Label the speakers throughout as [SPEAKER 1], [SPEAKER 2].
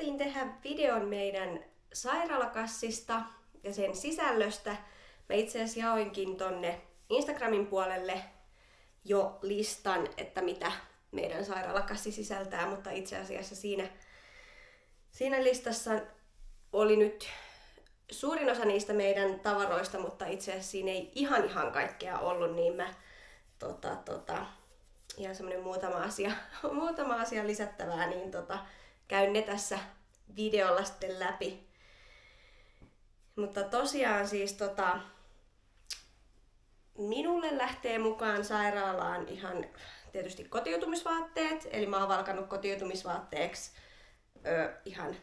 [SPEAKER 1] ajateltiin tehdä videon meidän sairaalakassista ja sen sisällöstä. Mä itse asiassa jaoinkin tonne Instagramin puolelle jo listan, että mitä meidän sairaalakassi sisältää, mutta itse asiassa siinä listassa oli nyt suurin osa niistä meidän tavaroista, mutta itse asiassa siinä ei ihan kaikkea ollut, niin mä ihan semmonen muutama asia lisättävää, niin käyn ne tässä videolla sitten läpi. Mutta tosiaan siis minulle lähtee mukaan sairaalaan ihan tietysti kotiutumisvaatteet, eli mä oon valkannut kotiutumisvaatteeksi ihan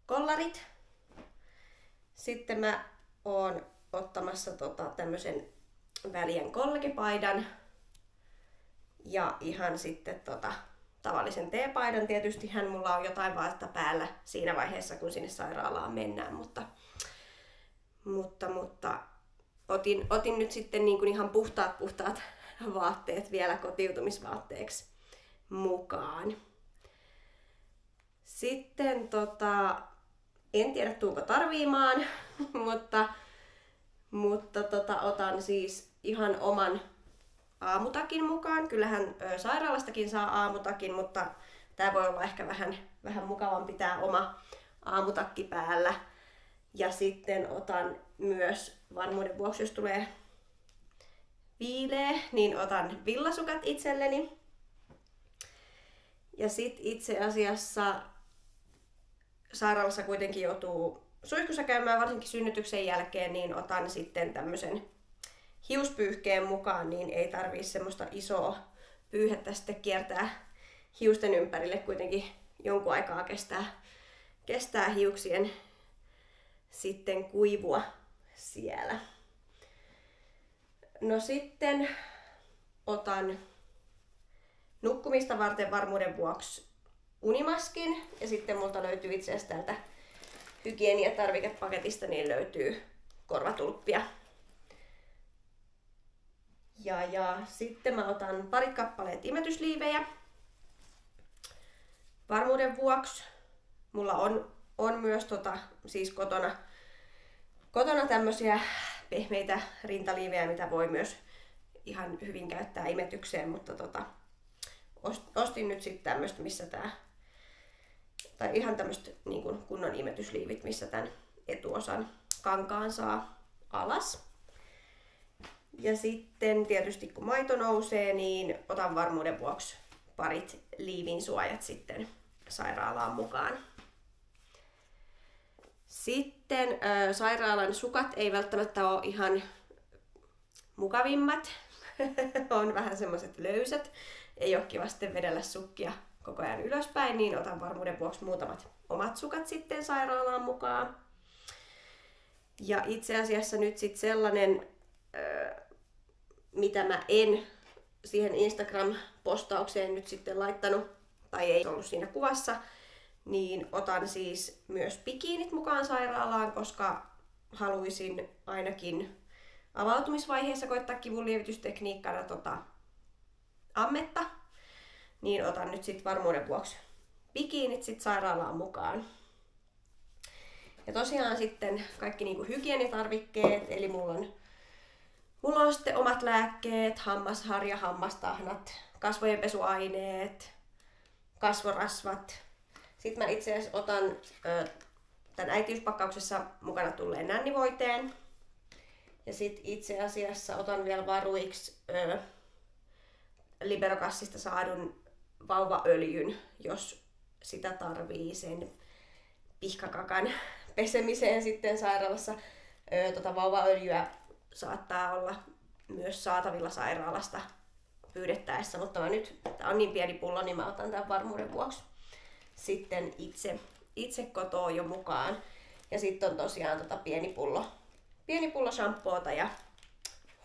[SPEAKER 1] kollarit. Sitten mä oon ottamassa tämmösen väljän kollegipaidan ja ihan sitten tavallisen teepaidan. Tietystihän mulla on jotain vaatetta päällä siinä vaiheessa, kun sinne sairaalaan mennään, mutta otin nyt sitten niin kuin ihan puhtaat vaatteet vielä kotiutumisvaatteeksi mukaan. Sitten en tiedä tuunko tarviimaan, mutta otan siis ihan oman aamutakin mukaan. Kyllähän sairaalastakin saa aamutakin, mutta tää voi olla ehkä vähän mukavampi tää oma aamutakki päällä. Ja sitten otan myös varmuuden vuoksi, jos tulee viileä, niin otan villasukat itselleni. Ja sit itse asiassa sairaalassa kuitenkin joutuu suihkussa käymään, varsinkin synnytyksen jälkeen, niin otan sitten tämmösen hiuspyyhkeen mukaan, niin ei tarvii semmoista isoa pyyhettä sitten kiertää hiusten ympärille. Kuitenkin jonkun aikaa kestää hiuksien sitten kuivua siellä. No sitten otan nukkumista varten varmuuden vuoksi unimaskin, ja sitten multa löytyy itse asiassa täältä hygieniatarvikepaketista, niin löytyy korvatulppia. Ja sitten mä otan parit kappaleet imetysliivejä varmuuden vuoksi. Mulla on myös siis kotona tämmösiä pehmeitä rintaliivejä, mitä voi myös ihan hyvin käyttää imetykseen, mutta ostin nyt sitten tämmöstä, missä tai ihan tämmöstä niin kuin kunnon imetysliivit, missä tämän etuosan kankaan saa alas. Ja sitten tietysti kun maito nousee, niin otan varmuuden vuoksi parit liivin suojat sitten sairaalaan mukaan. Sitten sairaalan sukat ei välttämättä ole ihan mukavimmat. On vähän semmoiset löysät. Ei ole kiva sitten vedellä sukkia koko ajan ylöspäin, niin otan varmuuden vuoksi muutamat omat sukat sitten sairaalaan mukaan. Ja itse asiassa nyt sitten sellainen, mitä mä en siihen Instagram-postaukseen nyt sitten laittanut, tai ei ollut siinä kuvassa, niin otan siis myös bikiinit mukaan sairaalaan, koska haluaisin ainakin avautumisvaiheessa koittaa kivunlievitystekniikkana ammetta, niin otan nyt sitten varmuuden vuoksi bikiinit sit sairaalaan mukaan. Ja tosiaan sitten kaikki niinku hygienitarvikkeet, eli mulla on sitten omat lääkkeet, hammasharja, hammastahnat, kasvojenpesuaineet, kasvorasvat. Sitten mä itse asiassa otan tämän äitiyspakkauksessa mukana tulleen nännivoiteen. Ja sitten itse asiassa otan vielä varuiksi Liberokassista saadun vauvaöljyn, jos sitä tarvii sen pihkakakan pesemiseen sitten sairaalassa. Vauvaöljyä saattaa olla myös saatavilla sairaalasta pyydettäessä, mutta tää on niin pieni pullo, niin mä otan tämän varmuuden vuoksi sitten itse kotoa jo mukaan. Ja sitten on tosiaan pieni pullo shampoota ja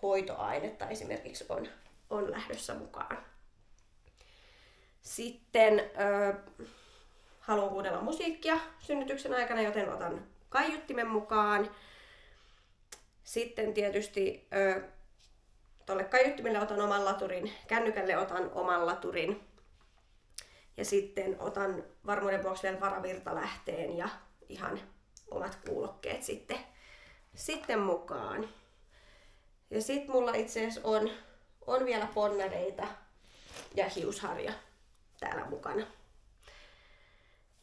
[SPEAKER 1] hoitoainetta esimerkiksi on lähdössä mukaan. Sitten haluan kuunnella musiikkia synnytyksen aikana, joten otan kaiuttimen mukaan. Sitten tietysti tuolle kaiuttimelle otan oman laturin, kännykälle otan oman laturin. Ja sitten otan varmuuden vuoksi vielä varavirtalähteen ja ihan omat kuulokkeet sitten mukaan. Ja sitten mulla itse asiassa on vielä ponnareita ja hiusharja täällä mukana.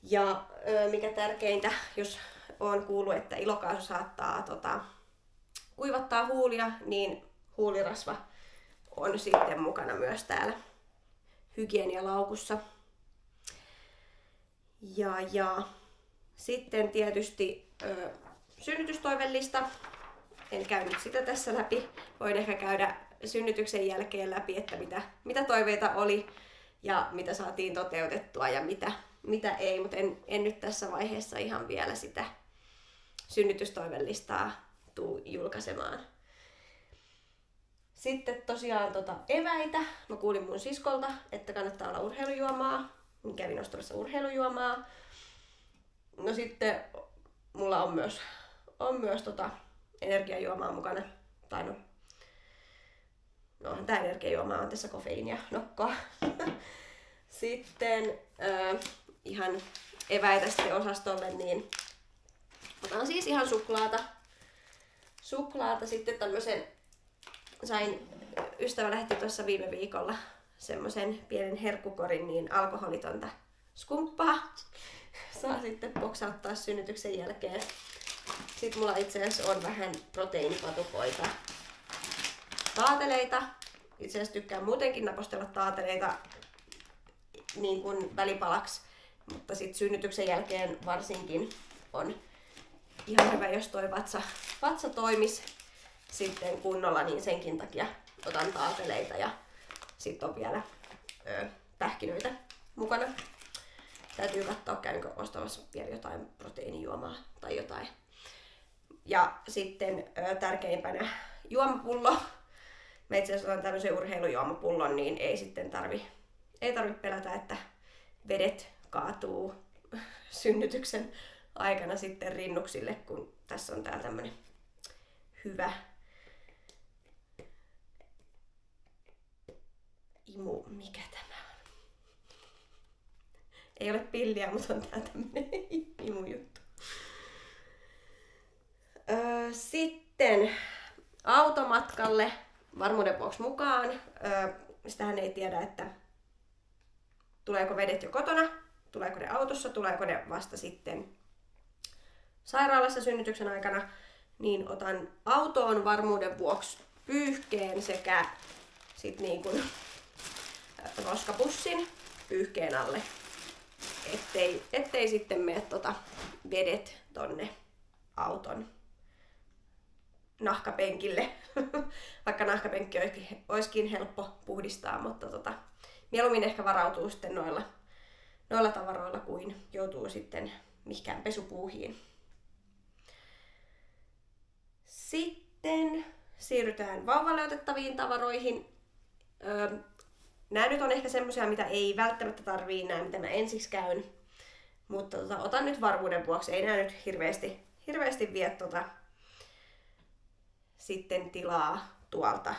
[SPEAKER 1] Ja mikä tärkeintä, jos on kuullut, että ilokaasu saattaa kuivattaa huulia, niin huulirasva on sitten mukana myös täällä hygienialaukussa. Ja sitten tietysti synnytystoivellista. En käynyt sitä tässä läpi. Voin ehkä käydä synnytyksen jälkeen läpi, että mitä toiveita oli ja mitä saatiin toteutettua ja mitä ei, mutta en nyt tässä vaiheessa ihan vielä sitä synnytystoivellistaa tuu julkaisemaan. Sitten tosiaan eväitä. Mä kuulin mun siskolta, että kannattaa olla urheilujuomaa. Kävin ostamassa urheilujuomaa. No sitten mulla on myös energiajuomaa mukana. Tai no tää energiajuoma on tässä kofeiinia, nokkoa. Sitten ihan eväitä sitten osastolle, niin otan siis ihan suklaata sitten tämmösen, ystävä lähetti tuossa viime viikolla semmosen pienen herkkukorin, niin alkoholitonta skumppaa. Saa sitten boksauttaa synnytyksen jälkeen. Sitten mulla itse asiassa on vähän proteiinipatukoita. Taateleita. Itse asiassa tykkään muutenkin napostella taateleita niin kuin välipalaksi. Mutta sitten synnytyksen jälkeen varsinkin on ihan hyvä, jos toi vatsa toimis sitten kunnolla, niin senkin takia otan taateleita ja sitten on vielä pähkinöitä mukana. Täytyy katsoa, käynkö ostamassa vielä jotain proteiinijuomaa tai jotain. Ja sitten tärkeimpänä juomapullo. Mä itse asiassa otan tämmöisen urheilujuomapullon, niin ei sitten tarvi pelätä, että vedet kaatuu synnytyksen aikana sitten rinnuksille, kun tässä on tää tämmönen hyvä mikä tämä on? Ei ole pilliä, mutta on tää tämmönen imujuttu. Sitten automatkalle varmuuden vuoksi mukaan. Sitähän ei tiedä, että tuleeko vedet jo kotona, tuleeko ne autossa, tuleeko ne vasta sitten sairaalassa synnytyksen aikana. Niin otan autoon varmuuden vuoksi pyyhkeen sekä sit niin kuin roskapussin pyyhkeen alle, ettei sitten mene vedet tonne auton nahkapenkille, vaikka nahkapenkki olisikin helppo puhdistaa, mutta mieluummin ehkä varautuu sitten noilla tavaroilla, kuin joutuu sitten mihinkään pesupuuhiin. Sitten siirrytään vauvalle otettaviin tavaroihin. Nämä nyt on ehkä semmoisia, mitä ei välttämättä tarvii, nämä mitä mä ensiksi käyn. Mutta otan nyt varmuuden vuoksi, ei nämä nyt hirveästi vie sitten tilaa tuolta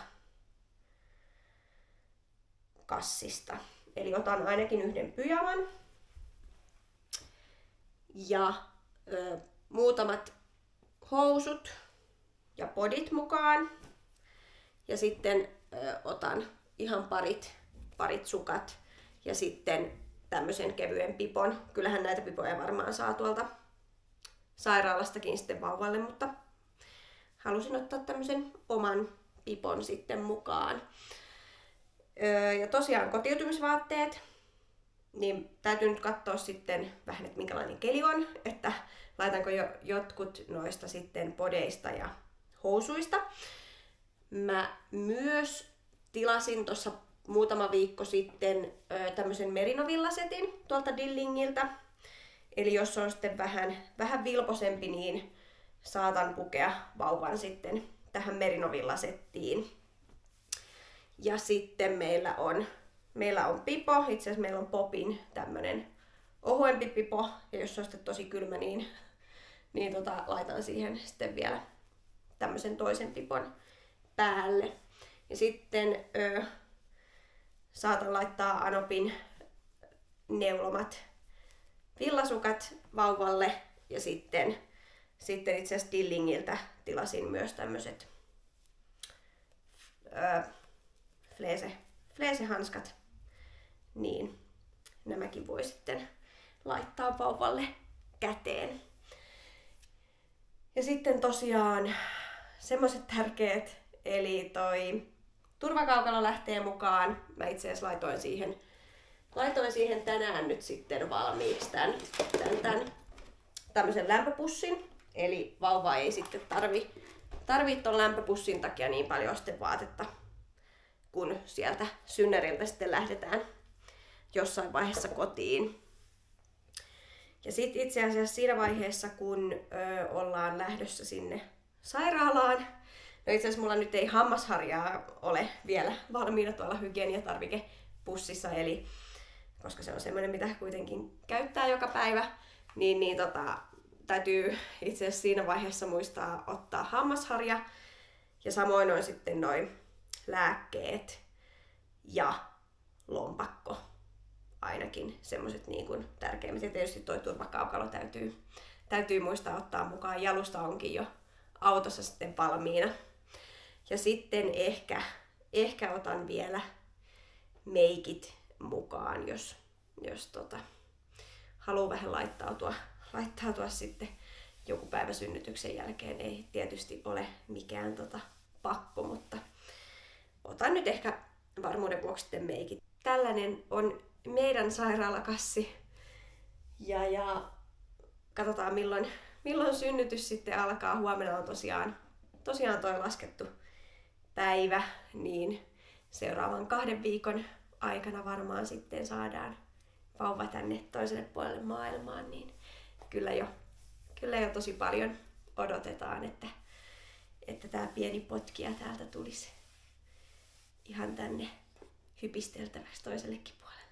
[SPEAKER 1] kassista. Eli otan ainakin yhden pyjaman ja muutamat housut ja podit mukaan. Ja sitten otan ihan parit sukat ja sitten tämmöisen kevyen pipon. Kyllähän näitä pipoja varmaan saa tuolta sairaalastakin sitten vauvalle, mutta halusin ottaa tämmöisen oman pipon sitten mukaan. Ja tosiaan kotiutumisvaatteet, niin täytyy nyt katsoa sitten vähän, että minkälainen keli on, että laitanko jotkut noista sitten podeista ja housuista. Mä myös tilasin tuossa muutama viikko sitten tämmöisen merinovillasetin tuolta Dillingiltä. Eli jos on sitten vähän vilposempi, niin saatan pukea vauvan sitten tähän merinovillasettiin. Ja sitten meillä on pipo, itse asiassa meillä on Popin tämmönen ohuempi pipo. Ja jos on sitten tosi kylmä, niin laitan siihen sitten vielä tämmöisen toisen pipon päälle. Ja sitten saatan laittaa Anopin neulomat villasukat vauvalle ja sitten itse asiassa Dillingiltä tilasin myös tämmöiset fleesehanskat. Niin nämäkin voi sitten laittaa vauvalle käteen. Ja sitten tosiaan semmoiset tärkeät, eli toi turvakaukalo lähtee mukaan. Mä itse asiassa laitoin siihen tänään nyt sitten valmiiksi tämän tämmöisen lämpöpussin. Eli vauva ei sitten tarvii ton lämpöpussin takia niin paljon sitten vaatetta, kun sieltä synnyriltä sitten lähdetään jossain vaiheessa kotiin. Ja sitten itse asiassa siinä vaiheessa, kun ollaan lähdössä sinne sairaalaan, no itse asiassa mulla nyt ei hammasharjaa ole vielä valmiina tuolla hygieniatarvikepussissa, eli koska se on semmoinen, mitä kuitenkin käyttää joka päivä, niin täytyy itse asiassa siinä vaiheessa muistaa ottaa hammasharja. Ja samoin on sitten noi lääkkeet ja lompakko. Ainakin semmoiset niin kuin tärkeimmät. Ja tietysti toi turvakaukalo täytyy muistaa ottaa mukaan. Jalusta onkin jo autossa sitten valmiina. Ja sitten ehkä otan vielä meikit mukaan, jos haluaa vähän laittautua sitten joku päivä synnytyksen jälkeen. Ei tietysti ole mikään pakko, mutta otan nyt ehkä varmuuden vuoksi sitten meikit. Tällainen on meidän sairaalakassi. Ja katsotaan milloin synnytys sitten alkaa. Huomenna on tosiaan toi laskettu päivä, niin seuraavan 2 viikon aikana varmaan sitten saadaan vauva tänne toiselle puolelle maailmaan, niin kyllä jo tosi paljon odotetaan, että tää pieni potkija täältä tulisi ihan tänne hypisteltäväksi toisellekin puolelle.